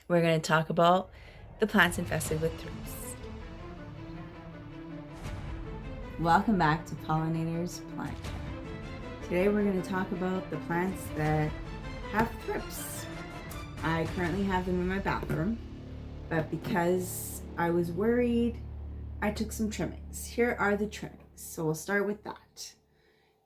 we're going to talk about the plants infested with thrips. Welcome back to Pollinators Plant Care. Today we're going to talk about the plants that have thrips. I currently have them in my bathroom, but because I was worried, I took some trimmings. Here are the trimmings. So we'll start with that.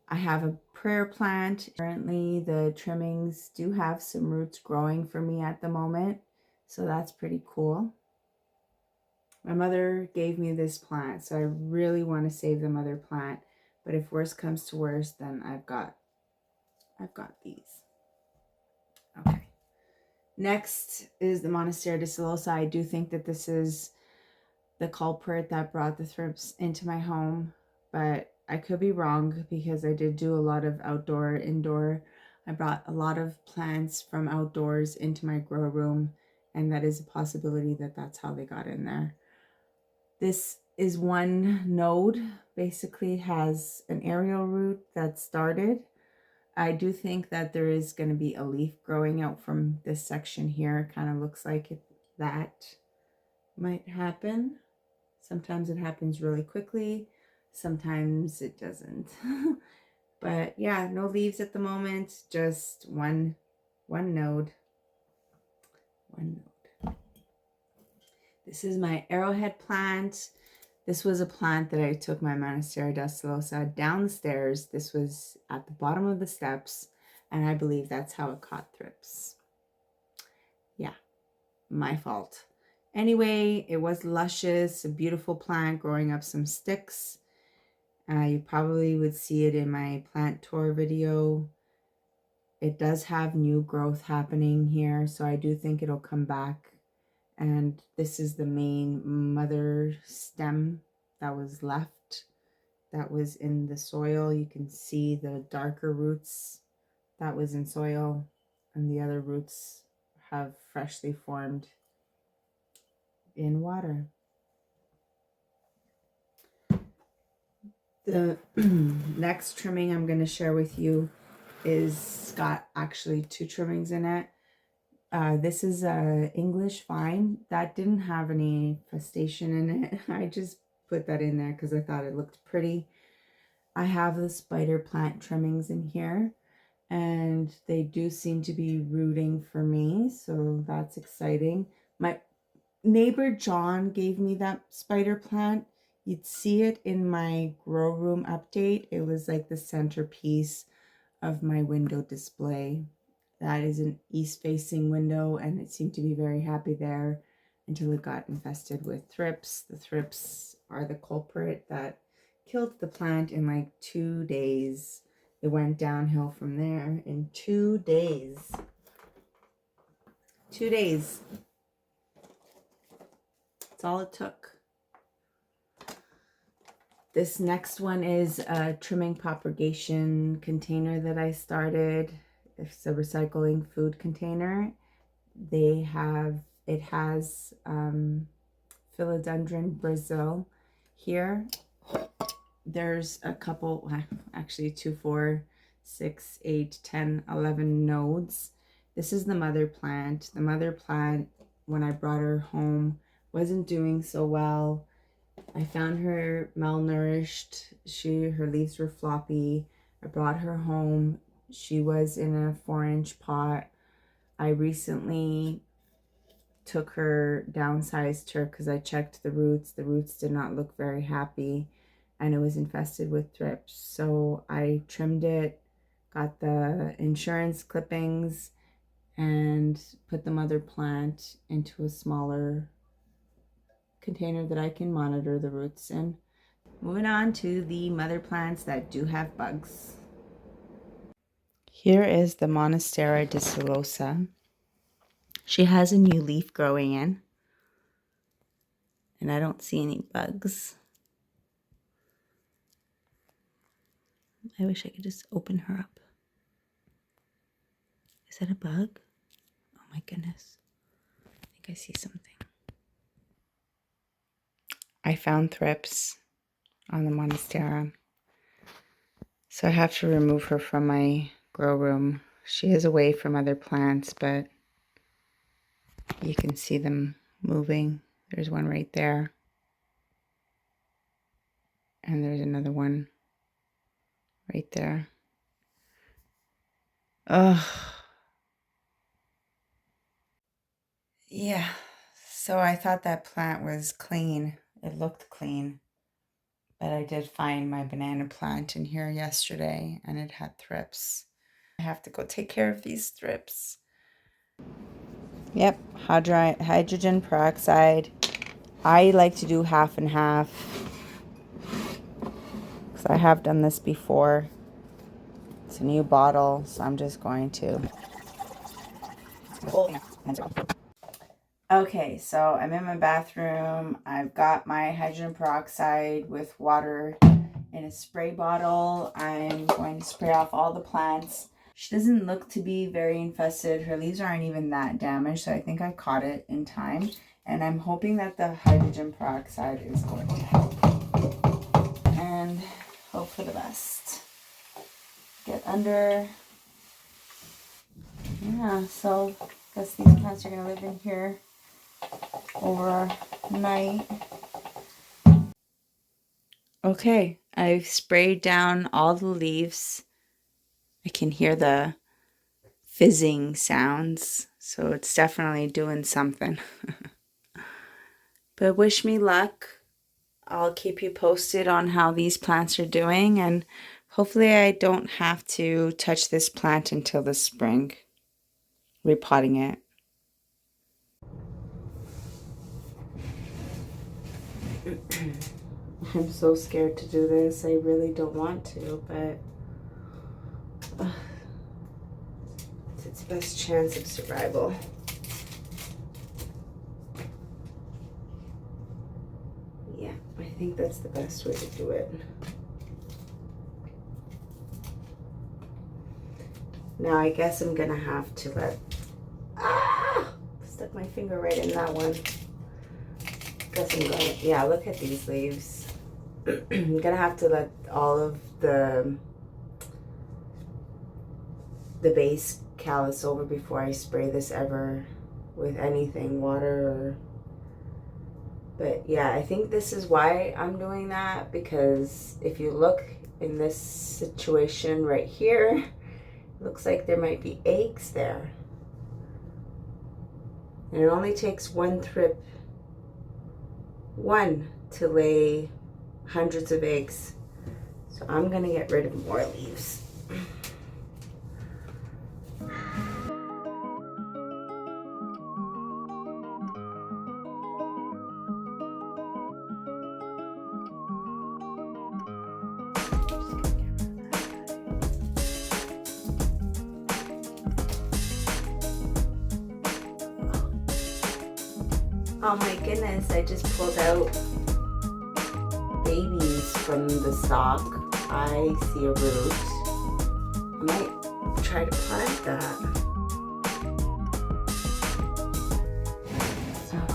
I have a prayer plant. Currently, the trimmings do have some roots growing for me at the moment, so that's pretty cool. My mother gave me this plant, so I really want to save the mother plant, but if worse comes to worse, then I've got these. Okay. Next is the Monstera decilosa. I do think that this is the culprit that brought the thrips into my home, but I could be wrong because I did do a lot of outdoor, indoor. I brought a lot of plants from outdoors into my grow room, and that is a possibility that that's how they got in there. This is one node, basically has an aerial root that started. I do think that there is going to be a leaf growing out from this section here. Kind of looks like that might happen. Sometimes it happens really quickly, sometimes it doesn't. But yeah, no leaves at the moment, just one node. This is my arrowhead plant. This was a plant that I took my Monstera decilosa down the stairs. This was at the bottom of the steps, and I believe that's how it caught thrips. Yeah, my fault. Anyway, it was luscious, a beautiful plant growing up some sticks. You probably would see it in my plant tour video. It does have new growth happening here, so I do think it'll come back. And this is the main mother stem that was left, that was in the soil. You can see the darker roots that was in soil, and the other roots have freshly formed in water. The next trimming I'm going to share with you is got actually two trimmings in it. This is a English vine that didn't have any infestation in it. I just put that in there because I thought it looked pretty. I have the spider plant trimmings in here, and they do seem to be rooting for me, so that's exciting. My neighbor John gave me that spider plant. You'd see it in my grow room update. It was like the centerpiece of my window display. That is an east-facing window, and it seemed to be very happy there until it got infested with thrips. The thrips are the culprit that killed the plant in like 2 days. It went downhill from there in 2 days. 2 days. That's all it took. This next one is a trimming propagation container that I started. It's a recycling food container. It has Philodendron Brazil here. There's a couple, actually 2, 4, 6, 8, 10, 11 nodes. This is the mother plant. The mother plant, when I brought her home, wasn't doing so well. I found her malnourished. Her leaves were floppy. I brought her home. She was in a 4-inch pot. I recently took her, downsized her because I checked the roots. The roots did not look very happy, and it was infested with thrips. So I trimmed it, got the insurance clippings, and put the mother plant into a smaller container that I can monitor the roots in. Moving on to the mother plants that do have bugs. Here is the Monstera decilosa. She has a new leaf growing in, and I don't see any bugs. I wish I could just open her up. Is that a bug? Oh my goodness. I think I see something. I found thrips on the Monstera, so I have to remove her from my grow room. She is away from other plants, but You can see them moving. There's one right there. And there's another one right there. Ugh. Yeah. So I thought that plant was clean. It looked clean. But I did find my banana plant in here yesterday and it had thrips. I have to go take care of these thrips. Yep, hydrogen peroxide. I like to do half and half because I have done this before. It's a new bottle, so I'm just going to. Okay, so I'm in my bathroom. I've got my hydrogen peroxide with water in a spray bottle. I'm going to spray off all the plants. She doesn't look to be very infested. Her leaves aren't even that damaged, so I think I caught it in time. And I'm hoping that the hydrogen peroxide is going to help. And hope for the best. Get under. Yeah, so I guess these plants are going to live in here overnight. Okay, I've sprayed down all the leaves. I can hear the fizzing sounds, so it's definitely doing something. But wish me luck. I'll keep you posted on how these plants are doing, and hopefully I don't have to touch this plant until the spring, repotting it. I'm so scared to do this. I really don't want to, but it's its best chance of survival. Yeah, I think that's the best way to do it. Now I guess I'm gonna have to let, stuck my finger right in that one. Guess I'm gonna, yeah, look at these leaves. I'm gonna have to let all of the base callus over before I spray this ever with anything, water or, but yeah, I think this is why I'm doing that, because if you look in this situation right here, it looks like there might be eggs there. And it only takes one to lay hundreds of eggs. So I'm gonna get rid of more leaves. Oh my goodness, I just pulled out babies from the stalk. I see a root. I might try to plant that. Okay.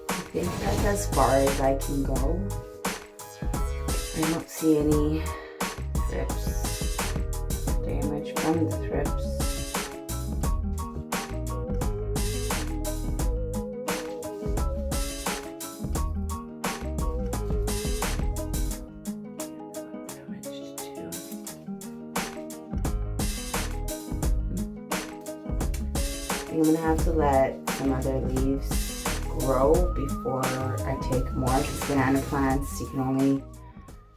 I think that's as far as I can go. I don't see any thrips damage from the thrips. I'm gonna have to let some other leaves grow before I take more, because banana plants, you can only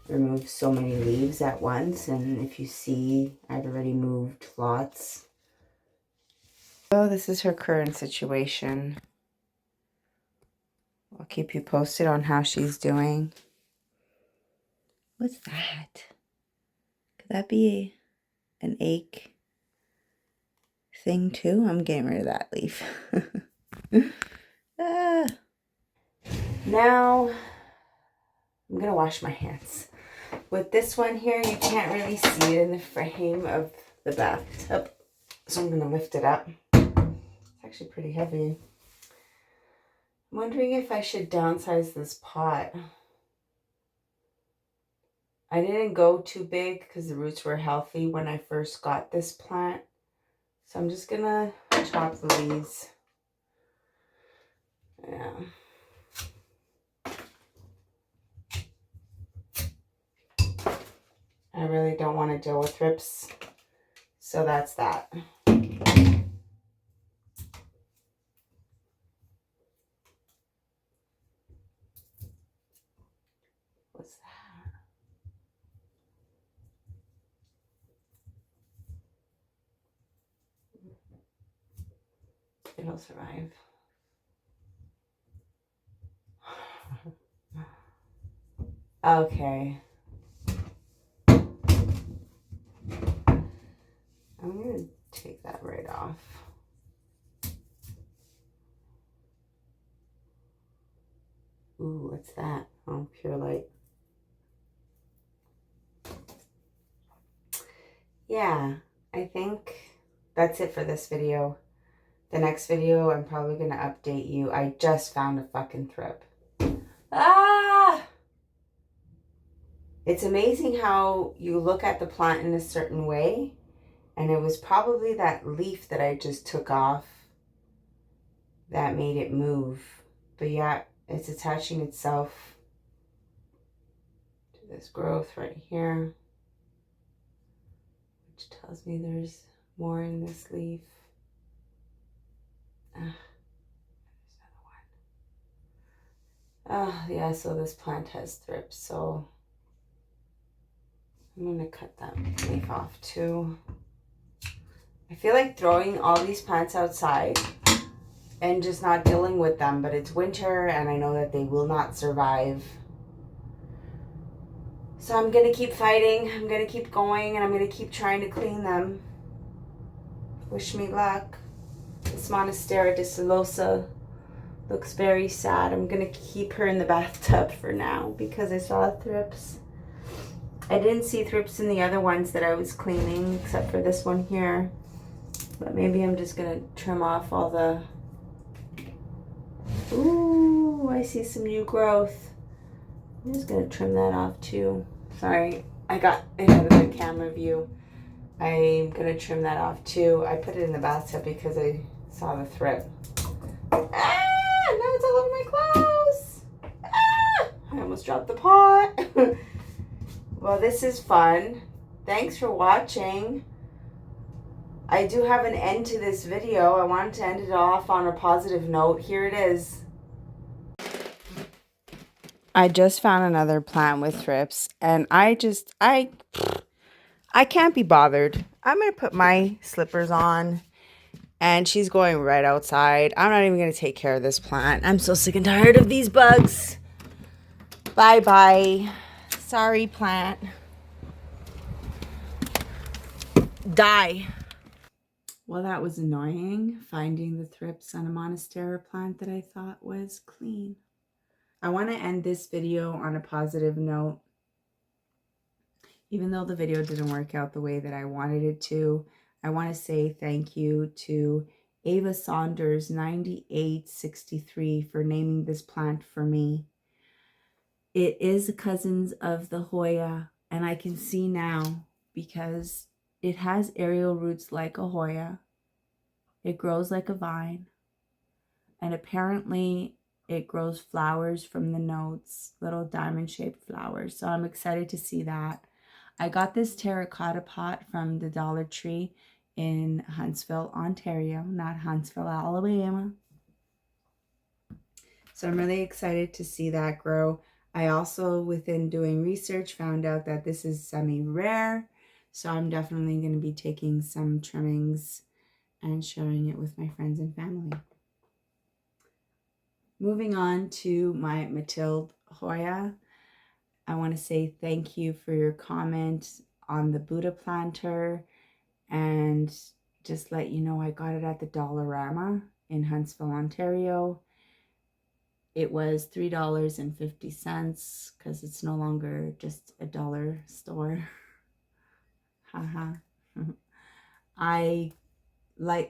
remove so many leaves at once, and if you see, I've already moved lots. So this is her current situation. I'll keep you posted on how she's doing. What's that? Could that be an ache thing too? I'm getting rid of that leaf. Now I'm gonna wash my hands. With this one here, you can't really see it in the frame of the bathtub, so I'm gonna lift it up. It's actually pretty heavy. I'm wondering if I should downsize this pot. I didn't go too big because the roots were healthy when I first got this plant. So I'm just gonna chop the leaves. Yeah. I really don't want to deal with thrips. So that's that. What's that? It'll survive. Okay. I'm going to take that right off. Ooh, what's that? Oh, pure light. Yeah, I think that's it for this video. The next video, I'm probably going to update you. I just found a fucking thrip. Ah! It's amazing how you look at the plant in a certain way, and it was probably that leaf that I just took off that made it move. But yeah, it's attaching itself to this growth right here, which tells me there's more in this leaf. There's another one. Yeah, so this plant has thrips, so I'm going to cut that leaf off too. I feel like throwing all these plants outside and just not dealing with them, but it's winter and I know that they will not survive. So I'm going to keep fighting, I'm going to keep going, and I'm going to keep trying to clean them. Wish me luck. This Monstera decilosa looks very sad. I'm going to keep her in the bathtub for now because I saw thrips. I didn't see thrips in the other ones that I was cleaning, except for this one here. But maybe I'm just going to trim off all the... Ooh, I see some new growth. I'm just going to trim that off too. Sorry, I got ahead of the camera view. I'm going to trim that off too. I put it in the bathtub because I saw the thrip. Ah! Now it's all over my clothes! Ah! I almost dropped the pot. Well, this is fun. Thanks for watching. I do have an end to this video. I wanted to end it off on a positive note. Here it is. I just found another plant with thrips, and I can't be bothered. I'm going to put my slippers on, and she's going right outside. I'm not even going to take care of this plant. I'm so sick and tired of these bugs. Bye-bye. Sorry, plant. Die. Well, that was annoying, finding the thrips on a Monstera plant that I thought was clean. I want to end this video on a positive note. Even though the video didn't work out the way that I wanted it to, I want to say thank you to Ava Saunders 9863 for naming this plant for me. It is cousins of the Hoya, and I can see now because it has aerial roots like a Hoya. It grows like a vine, and apparently it grows flowers from the nodes, little diamond-shaped flowers. So I'm excited to see that. I got this terracotta pot from the Dollar Tree in Huntsville, Ontario, not Huntsville, Alabama. So I'm really excited to see that grow. I also, within doing research, found out that this is semi-rare. So I'm definitely going to be taking some trimmings and sharing it with my friends and family. Moving on to my Matilde Hoya. I want to say thank you for your comment on the Buddha planter, and just let you know I got it at the Dollarama in Huntsville, Ontario. It was $3.50 because it's no longer just a dollar store. Haha.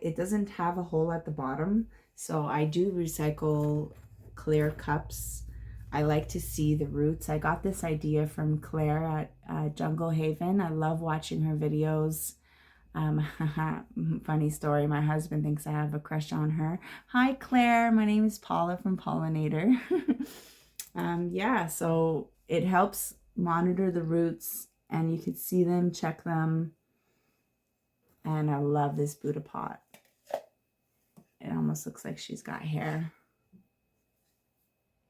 It doesn't have a hole at the bottom, so I do recycle clear cups. I like to see the roots. I got this idea from Claire at Jungle Haven. I love watching her videos. Funny story, my husband thinks I have a crush on her. Hi Claire, my name is Paula from Pollinator. Yeah, so it helps monitor the roots and you can see them, check them. And I love this Buddha pot. It almost looks like she's got hair.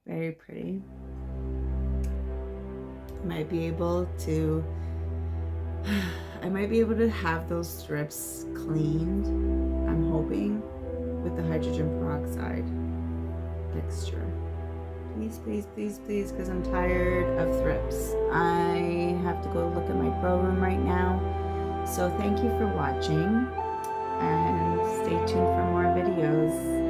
Very pretty. I might be able to have those thrips cleaned, I'm hoping, with the hydrogen peroxide mixture. Please, please, please, please, because I'm tired of thrips. I have to go look at my grow room right now. So thank you for watching and stay tuned for more videos.